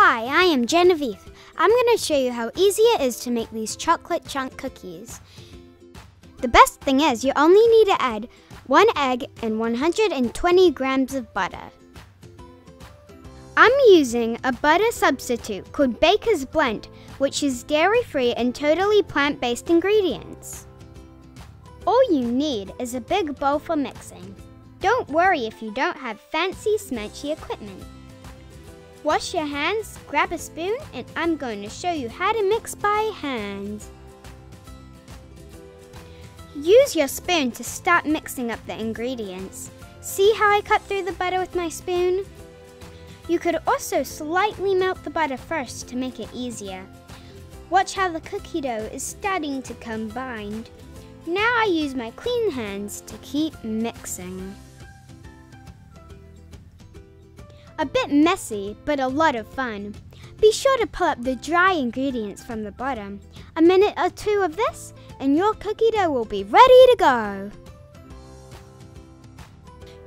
Hi, I am Genevieve. I'm going to show you how easy it is to make these chocolate chunk cookies. The best thing is you only need to add 1 egg and 120 grams of butter. I'm using a butter substitute called Baker's Blend, which is dairy-free and totally plant-based ingredients. All you need is a big bowl for mixing. Don't worry if you don't have fancy smanchy equipment. Wash your hands, grab a spoon, and I'm going to show you how to mix by hand. Use your spoon to start mixing up the ingredients. See how I cut through the butter with my spoon? You could also slightly melt the butter first to make it easier. Watch how the cookie dough is starting to combine. Now I use my clean hands to keep mixing. A bit messy, but a lot of fun. Be sure to pull up the dry ingredients from the bottom. A minute or two of this, and your cookie dough will be ready to go.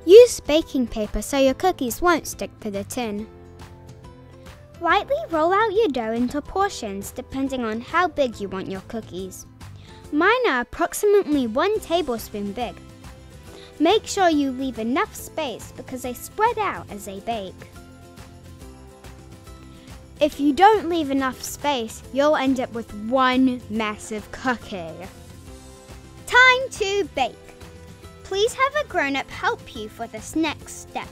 Use baking paper so your cookies won't stick to the tin. Lightly roll out your dough into portions depending on how big you want your cookies. Mine are approximately 1 tablespoon big. Make sure you leave enough space because they spread out as they bake. If you don't leave enough space, you'll end up with one massive cookie. Time to bake. Please have a grown-up help you for this next step.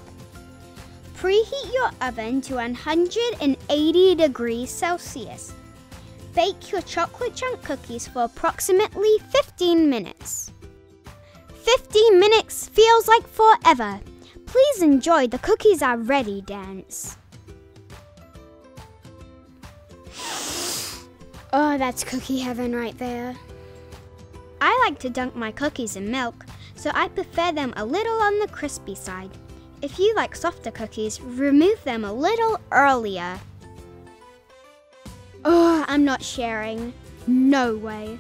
Preheat your oven to 180 degrees Celsius. Bake your chocolate chunk cookies for approximately 15 minutes. 15 minutes feels like forever. Please enjoy the cookies are ready dance. Oh, that's cookie heaven right there. I like to dunk my cookies in milk, so I prefer them a little on the crispy side. If you like softer cookies, remove them a little earlier. Oh, I'm not sharing. No way.